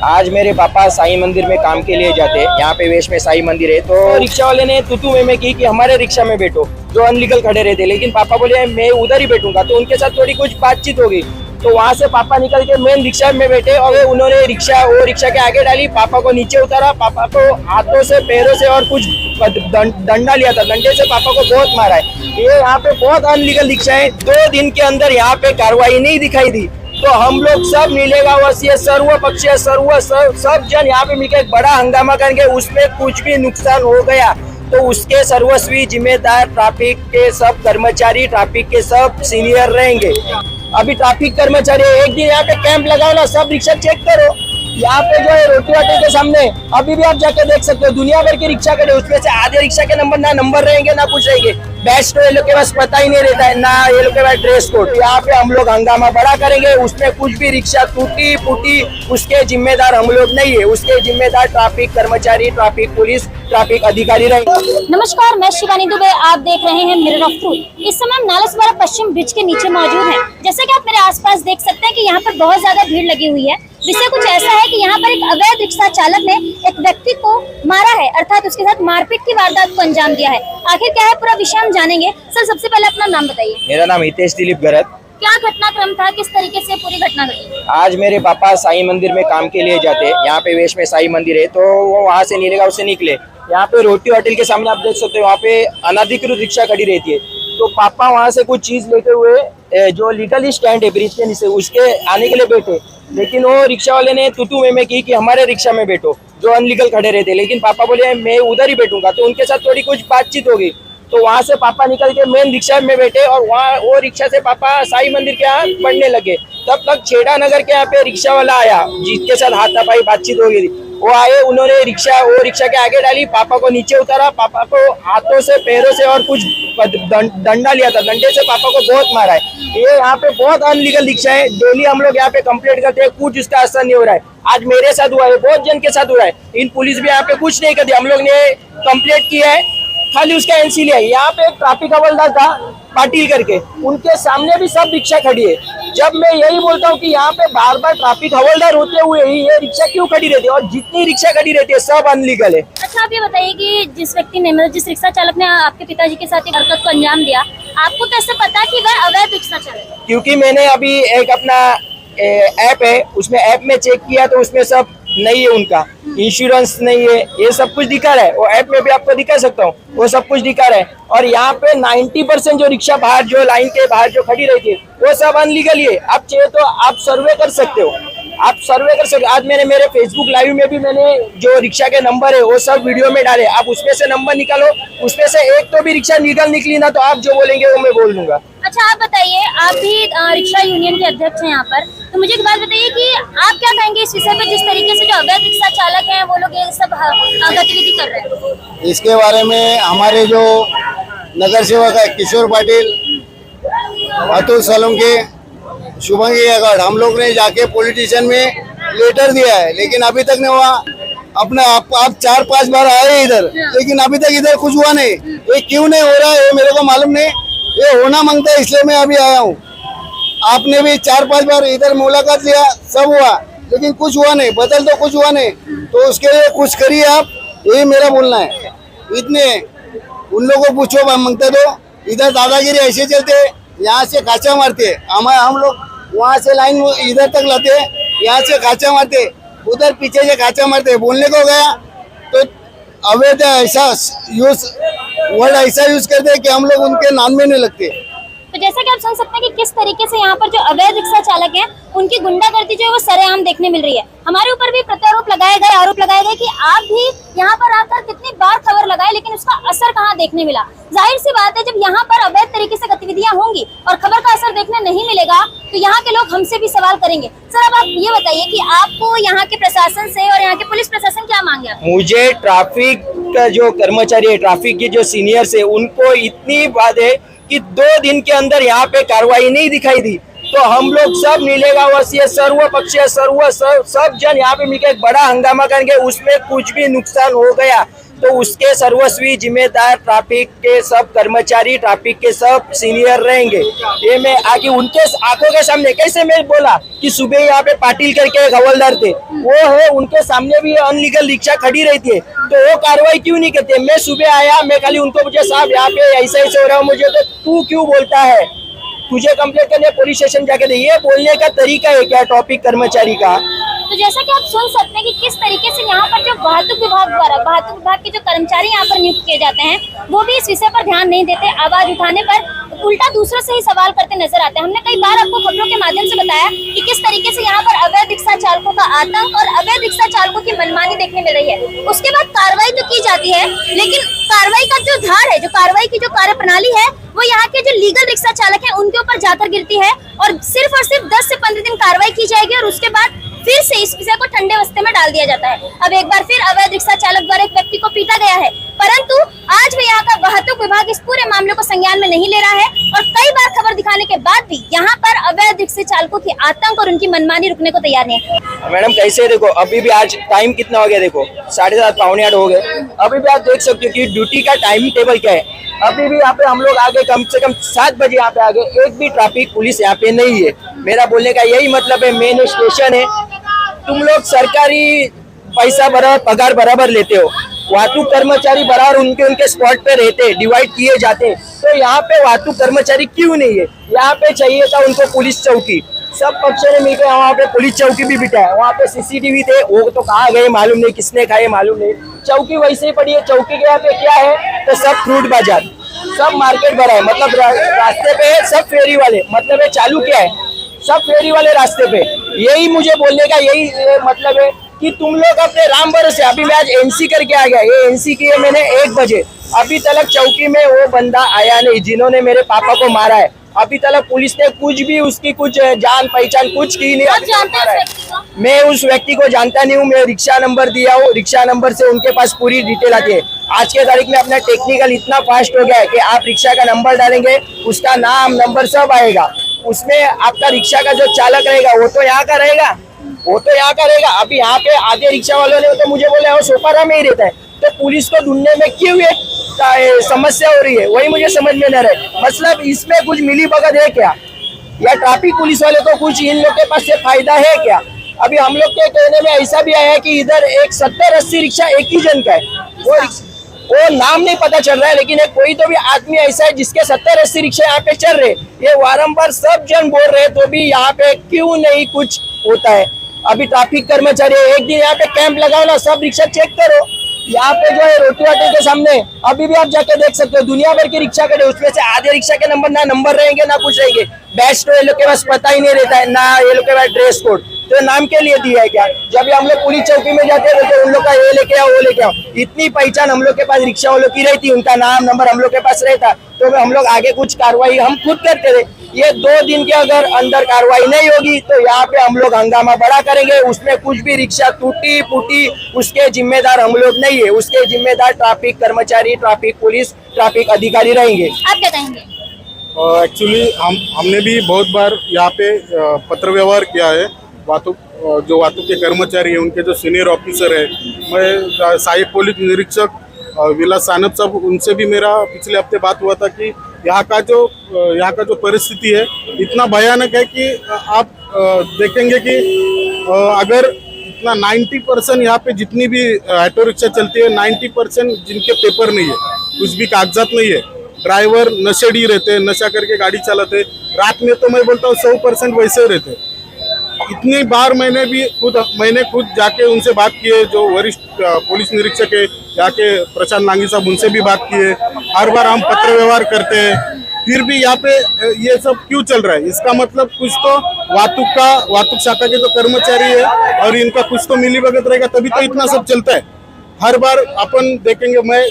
आज मेरे पापा साईं मंदिर में काम के लिए जाते हैं। यहाँ पे वेश में साईं मंदिर है, तो रिक्शा वाले ने तुतू में की कि हमारे रिक्शा में बैठो, जो अनलीगल खड़े रहते। लेकिन पापा बोले मैं उधर ही बैठूंगा, तो उनके साथ थोड़ी कुछ बातचीत होगी। तो वहाँ से पापा निकल के मेन रिक्शा में बैठे और उन्होंने वो रिक्शा के आगे डाली, पापा को नीचे उतारा, पापा को हाथों से पैरों से और कुछ डंडा लिया था, डंडे से पापा को बहुत मारा है। ये यहाँ पे बहुत अनलीगल रिक्शा है। 2 दिन के अंदर यहाँ पे कार्रवाई नहीं दिखाई दी, तो हम लोग सब मिलेगावसीय सर्व पक्षीय सब जन यहाँ पे मिलकर एक बड़ा हंगामा करेंगे। उसमें कुछ भी नुकसान हो गया तो उसके सर्वस्वी जिम्मेदार ट्रैफिक के सब कर्मचारी, ट्रैफिक के सब सीनियर रहेंगे। अभी ट्रैफिक कर्मचारी एक दिन यहाँ पे कैंप लगाओ ना, सब रिक्शा चेक करो। यहाँ पे जो है रोटी वाटे के सामने अभी भी आप जाके देख सकते हो, दुनिया भर के रिक्शा खड़े, उसमें से आधे रिक्शा के नंबर रहेंगे ना कुछ रहेंगे। बैच तो ये लोग के पास पता ही नहीं रहता है ना, ये लोग के पास ड्रेस कोड। यहाँ पे हम लोग हंगामा बड़ा करेंगे, उसमें कुछ भी रिक्शा टूटी फूटी उसके जिम्मेदार हम लोग नहीं है, उसके जिम्मेदार ट्रैफिक कर्मचारी, ट्रैफिक पुलिस, ट्रैफिक अधिकारी रहेंगे। नमस्कार, मैं शिवानी दुबे, आप देख रहे हैं मिरर ऑफ ट्रूथ। इस समय हम नालासोपारा पश्चिम ब्रिज के नीचे मौजूद हैं। जैसा कि आप मेरे आसपास देख सकते हैं कि यहाँ पर बहुत ज्यादा भीड़ लगी हुई है। विषय कुछ ऐसा है कि यहाँ पर एक अवैध रिक्शा चालक ने एक व्यक्ति को मारा है, अर्थात उसके साथ मारपीट की वारदात को अंजाम दिया है। आखिर क्या है पूरा विषय हम जानेंगे। सर, सबसे पहले अपना नाम बताइए। मेरा नाम हितेश दिलीप गरत। क्या घटनाक्रम था, किस तरीके से पूरी घटना घटी? आज मेरे पापा साईं मंदिर में काम के लिए जाते। यहाँ पे वेश में साईं मंदिर है, तो वो वहाँ से नीलेगांव से निकले। यहाँ पे रोटी होटल के सामने आप देख सकते हो, वहाँ पे अनाधिकृत रिक्शा खड़ी रहती है। तो पापा वहाँ से कुछ चीज लेते हुए जो लीगली स्टैंड है ब्रिज के नीचे, उसके आने के लिए बैठे। लेकिन वो रिक्शा वाले ने तुतू में की कि हमारे रिक्शा में बैठो, जो अनलीगल खड़े रहते। लेकिन पापा बोले मैं उधर ही बैठूंगा, तो उनके साथ थोड़ी कुछ बातचीत होगी। तो वहाँ से पापा निकल के मेन रिक्शा में बैठे और वहाँ वो रिक्शा से पापा साईं मंदिर के यहाँ बढ़ने लगे। तब तक छेड़ा नगर के यहाँ पे रिक्शा वाला आया, जिसके साथ हाथापाई बातचीत हो गई। वो आए, उन्होंने वो रिक्शा के आगे डाली, पापा को नीचे उतारा, पापा को हाथों से पैरों से और कुछ डंडा लिया था, डंडे से पापा को बहुत मारा है। ये यहाँ पे बहुत अनलीगल रिक्शा है। डेली हम लोग यहाँ पे कंप्लेंट करते हैं, कुछ उसका असर नहीं हो रहा है। आज मेरे साथ हुआ है, बहुत जन के साथ हुआ है। इन पुलिस भी यहाँ पे कुछ नहीं करती। हम लोग ने कंप्लेंट किया है, खाली उसका एनसी लिया है। यहाँ पे एक ट्रैफिक हवलदार था पाटिल करके, उनके सामने भी सब रिक्शा खड़ी है। जब मैं यही बोलता हूँ कि यहाँ पे बार बार ट्रैफिक हवलदार होते हुए ही ये रिक्शा क्यों खड़ी रहती है, और जितनी रिक्शा खड़ी रहती है सब अनलीगल है। अच्छा, आप ये बताइए कि जिस व्यक्ति ने, मतलब जिस रिक्शा चालक ने आपके पिताजी के साथ एक हरकत को अंजाम दिया, आपको कैसे पता कि वह अवैध रिक्शा चालक है? क्योंकि मैंने अभी एक अपना ऐप है, उसमें ऐप में चेक किया तो उसमें सब नहीं है, उनका इंश्योरेंस नहीं है, ये सब कुछ दिखा रहा है। वो ऐप में भी आपको दिखा सकता हूँ, वो सब कुछ दिखा रहा है। और यहाँ पे 90% जो रिक्शा बाहर, जो लाइन के बाहर जो खड़ी रहती है, वो सब अनलीगल ही है। आप चाहे तो आप सर्वे कर सकते हो, आप सर्वे कर सकते हो। आज मैंने मेरे फेसबुक लाइव में भी मैंने जो रिक्शा के नंबर है वो सब वीडियो में डाले। आप उसमें से नंबर निकालो, उसमें से एक तो भी रिक्शा लीगल निकली ना, तो आप जो बोलेंगे वो मैं बोल दूंगा। अच्छा, आप बताइए, आप भी रिक्शा यूनियन के अध्यक्ष हैं यहाँ पर, तो मुझे एक बात बताइए कि आप क्या कहेंगे इस विषय पे, जिस तरीके से जो अवैध रिक्शा चालक हैं वो लोग ये सब गतिविधि कर रहे हैं? इसके बारे में हमारे जो नगर सेवक है किशोर पाटिल, अतुल सोलंकी, शुभंगी अगड़, हम लोग ने जाके पॉलिटिशियन में लेटर दिया है, लेकिन अभी तक नहीं हुआ। अपने आप 4-5 बार आए इधर, लेकिन अभी तक इधर कुछ हुआ नहीं। ये क्यों नहीं हो रहा है ये मेरे को मालूम नहीं। ये होना मांगता है, इसलिए मैं अभी आया हूँ। आपने भी 4-5 बार इधर मुलाकात लिया, सब हुआ, लेकिन कुछ हुआ नहीं, बदल तो कुछ हुआ नहीं। तो उसके लिए कुछ करिए आप, यही मेरा बोलना है। इतने उन लोगों को पूछो मांगते तो इधर दादागिरी ऐसे चलते, यहाँ से काचा मारते, हम लोग वहाँ से लाइन इधर तक लाते, यहाँ से काचा मारते, उधर पीछे से काचा मारते। बोलने को गया तो अवैध ऐसा वर्ड ऐसा यूज करते कि हम लोग उनके नाम में नहीं लगते। तो जैसा कि आप समझ सकते हैं कि किस तरीके से यहाँ पर जो अवैध रिक्शा चालक हैं उनकी गुंडागर्दी जो है वो सरेआम देखने मिल रही है। हमारे ऊपर भी प्रत्यारोप लगाए गए, आरोप लगाए गए कि आप भी यहाँ पर आकर कितनी बार खबर लगाए, लेकिन उसका असर कहाँ देखने मिला। जाहिर सी बात है, जब यहाँ पर अवैध तरीके से गतिविधियां होंगी और खबर का असर देखने नहीं मिलेगा तो यहाँ के लोग हमसे भी सवाल करेंगे। सर, अब आप ये बताइए कि आपको यहाँ के प्रशासन से और यहाँ के पुलिस प्रशासन क्या मांगे? मुझे ट्रैफिक का जो कर्मचारी है, ट्रैफिक के जो सीनियर्स है, उनको इतनी बात है कि 2 दिन के अंदर यहाँ पे कार्रवाई नहीं दिखाई दी, तो हम लोग सब मिलेगावसीय सर्व पक्षीय सब जन यहाँ पे मिलकर एक बड़ा हंगामा करेंगे। उसमें कुछ भी नुकसान हो गया तो उसके सर्वस्वी जिम्मेदार ट्रैफिक के सब कर्मचारी, ट्रैफिक के सब सीनियर रहेंगे। ये मैं आगे उनके आंखों के सामने कैसे मैं बोला कि सुबह यहाँ पे पाटिल करके एक हवलदार थे, वो है, उनके सामने भी अनलीगल रिक्शा खड़ी रहती है, तो वो कार्रवाई क्यों नहीं करते? मैं सुबह आया, मैं खाली उनको मुझे साहब यहाँ पे ऐसे ऐसे हो रहा है, मुझे तो तू क्यों बोलता है, तुझे कंप्लेंट करने पुलिस स्टेशन जाके दे, ये बोलने का तरीका है क्या ट्रैफिक कर्मचारी का? तो जैसा कि आप सुन सकते हैं कि किस तरीके से यहाँ पर जो वाहतुक विभाग द्वारा वाहतुक विभाग के जो कर्मचारी यहाँ पर नियुक्त किए जाते हैं, वो भी इस विषय पर ध्यान नहीं देते। आवाज उठाने पर उल्टा दूसरों से ही सवाल करते नजर आते हैं। हमने कई बार आपको खबरों के माध्यम से बताया कि किस तरीके से यहाँ पर अवैध रिक्शा चालकों का आतंक और अवैध रिक्शा चालकों की मनमानी देखने मिल रही है। उसके बाद कार्रवाई तो की जाती है, लेकिन कार्रवाई का जो धार है, जो कार्रवाई की जो कार्य प्रणाली है, वो यहाँ के जो लीगल रिक्शा चालक है उनके ऊपर जाकर गिरती है और सिर्फ 10 से 15 दिन कार्रवाई की जाएगी और उसके बाद फिर से इस विषय को ठंडे बस्ते में डाल दिया जाता है। अब एक बार फिर अवैध रिक्शा चालक द्वारा एक व्यक्ति को पीटा गया है, परंतु आज भी यहाँ का वाहतुक विभाग इस पूरे मामले को संज्ञान में नहीं ले रहा है और कई बार खबर दिखाने के बाद भी यहाँ पर अवैध रिक्शा चालकों की आतंक और उनकी मनमानी रुकने को तैयार नहीं है। मैडम कैसे देखो, अभी भी आज टाइम कितना हो गया देखो, 7:30 पौने 8 हो गए। अभी भी आप देख सकते हो कि ड्यूटी का टाइम टेबल क्या है। अभी भी यहाँ पे हम लोग आगे कम से कम 7 बजे यहाँ पे आगे, एक भी ट्रैफिक पुलिस यहाँ पे नहीं है। मेरा बोलने का यही मतलब है, मेन स्टेशन है, तुम लोग सरकारी पैसा बराबर पगार बराबर लेते हो, वाहतुक कर्मचारी बराबर उनके स्पॉट पे रहते, डिवाइड किए जाते, तो यहाँ पे वाहतुक कर्मचारी क्यों नहीं है? यहाँ पे चाहिए था उनको पुलिस चौकी, सब पक्ष ने मिलकर वहाँ पे पुलिस चौकी भी बिठाया, वहाँ पे सीसीटीवी थे, वो तो कहाँ गए मालूम नहीं, किसने खाए मालूम नहीं, चौकी वैसे ही पड़ी है। चौकी के यहाँ पे क्या है तो सब फ्रूट बाजार, सब मार्केट भरा है, मतलब रास्ते पे सब फेरी वाले, मतलब ये चालू क्या है, सब फेरी वाले रास्ते पे। यही मुझे बोलने का यही मतलब है कि तुम लोग अपने राम भरोसे, अभी मैं आज एनसी करके आ गया, ये एनसी की है मैंने 1 बजे, अभी तक चौकी में वो बंदा आया नहीं जिन्होंने मेरे पापा को मारा है। अभी तक पुलिस ने कुछ भी उसकी कुछ जान पहचान कुछ की नहीं। आप जानते हैं उस व्यक्ति को? मैं उस व्यक्ति को जानता नहीं हूँ, मैं रिक्शा नंबर दिया हूँ, रिक्शा नंबर से उनके पास पूरी डिटेल आती है। आज के तारीख में अपना टेक्निकल इतना फास्ट हो गया है कि आप रिक्शा का नंबर डालेंगे, उसका नाम नंबर सब आएगा, उसमें आपका रिक्शा का जो चालक रहेगा वो तो यहाँ का रहेगा, वो तो यहाँ का रहेगा। अभी यहाँ पे आधे रिक्शा वालों ने तो मुझे बोला वो सोपारा में ही रहता है, तो पुलिस को ढूंढने में क्यों ये समस्या हो रही है, वही मुझे समझ में न रहे। मतलब इसमें कुछ मिली भगत है क्या, या ट्रैफिक पुलिस वाले को कुछ इन लोग के पास से फायदा है क्या? अभी हम लोग के कहने में ऐसा भी आया है कि इधर एक 70-80 रिक्शा एक ही जन का है, वो नाम नहीं पता चल रहा है, लेकिन एक कोई तो भी आदमी ऐसा है जिसके 70-80 रिक्शा यहाँ पे चल रहे, ये वारंवार सब जन बोल रहे, तो भी यहाँ पे क्यों नहीं कुछ होता है? अभी ट्रैफिक कर्मचारी एक दिन यहाँ पे कैंप लगाओ ना, सब रिक्शा चेक करो, यहाँ पे जो है रोटी वाटे के सामने अभी भी आप जाके देख सकते हो, दुनिया भर की रिक्शा खड़े, उसमें से आधे रिक्शा के नंबर ना नंबर रहेंगे ना कुछ रहेंगे, बैच तो ये लोग के पास पता ही नहीं रहता है, ना ये लोग के पास ड्रेस कोड, तो नाम के लिए दिया है क्या? जब हम लोग पुलिस चौकी में जाते हैं तो उन लोग का ये लेके आओ वो लेके आओ, इतनी पहचान हम लोग के पास रिक्शा वालों की रहती, उनका नाम नंबर हम लोग के पास रहता, तो हम लोग आगे कुछ कार्रवाई हम खुद करते थे। ये 2 दिन के अगर अंदर कार्रवाई नहीं होगी तो यहाँ पे हम लोग हंगामा बड़ा करेंगे, उसमें कुछ भी रिक्शा टूटी फूटी उसके जिम्मेदार हम लोग नहीं है, उसके जिम्मेदार ट्रैफिक कर्मचारी, ट्रैफिक पुलिस, ट्रैफिक अधिकारी रहेंगे। आप क्या कहेंगे? एक्चुअली हमने भी बहुत बार यहाँ पे पत्र व्यवहार किया है, जो वाहतुक के कर्मचारी हैं उनके जो सीनियर ऑफिसर है, मैं सहायक पुलिस निरीक्षक विलास सानप साहब, उनसे भी मेरा पिछले हफ्ते बात हुआ था कि यहाँ का जो परिस्थिति है इतना भयानक है कि आप देखेंगे कि अगर इतना 90% यहाँ पे जितनी भी ऑटो रिक्शा चलती है 90% जिनके पेपर नहीं है, कुछ भी कागजात नहीं है, ड्राइवर नशेड़ी रहते हैं, नशा करके गाड़ी चलाते, रात में तो मैं बोलता हूँ 100% वैसे ही रहते। इतनी बार मैंने खुद जाके उनसे बात की है, जो वरिष्ठ पुलिस निरीक्षक है जाके प्रशांत नांगी साहब, उनसे भी बात की है, हर बार हम पत्र व्यवहार करते हैं, फिर भी यहाँ पे ये सब क्यों चल रहा है? इसका मतलब कुछ तो वाहतुक शाखा के जो कर्मचारी है और इनका कुछ तो मिली भगत रहेगा, तभी तो इतना सब चलता है। हर बार अपन देखेंगे, मैं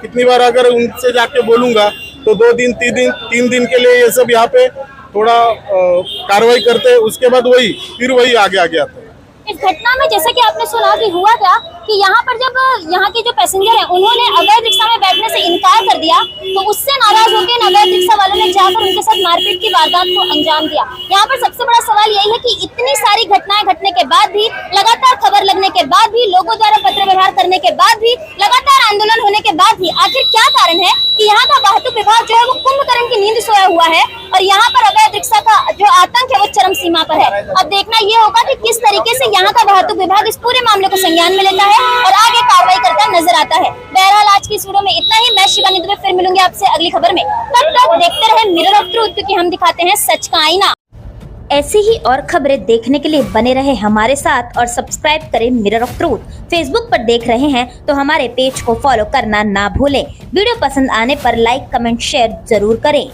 कितनी बार अगर उनसे जाके बोलूंगा तो 2 दिन 3 दिन के लिए ये सब यहाँ पे थोड़ा कार्रवाई करते हैं, उसके बाद फिर वही आगे आते हैं। इस घटना में जैसा कि आपने सुना कि हुआ क्या कि यहाँ पर जब यहाँ के जो पैसेंजर हैं उन्होंने अवैध रिक्शा में बैठने से इनकार कर दिया, तो उससे नाराज होकर अवैध रिक्शा वालों ने जाकर उनके साथ मारपीट की वारदात को अंजाम दिया। यहाँ पर सबसे बड़ा सवाल यही है कि इतनी सारी घटनाएं घटने के बाद भी, लगातार खबर लगने के बाद भी, लोगों द्वारा पत्र व्यवहार करने के बाद भी, लगातार आंदोलन होने के बाद भी आखिर क्या कारण है कि यहाँ का वाहतुक विभाग जो है वो कुंभकर्ण की नींद सोया हुआ है और यहाँ पर अवैध रिक्शा का जो आतंक है वो चरम सीमा पर है। अब देखना ये होगा कि किस तरीके से यहाँ का वाहतुक विभाग इस पूरे मामले को संज्ञान में लेता है और आगे कार्रवाई करता नजर आता है। बहरहाल आज की इस वीडियो में इतना ही। मैं शिवानी दुबे फिर मिलूंगी आपसे अगली खबर में। तब तक देखते रहे मिरर ऑफ ट्रूथ, क्योंकि हम दिखाते हैं सच का आईना। ऐसी ही और खबरें देखने के लिए बने रहे हमारे साथ और सब्सक्राइब करें मिरर ऑफ ट्रूथ। फेसबुक पर देख रहे हैं तो हमारे पेज को फॉलो करना ना भूलें। वीडियो पसंद आने पर लाइक, कमेंट, शेयर जरूर करें।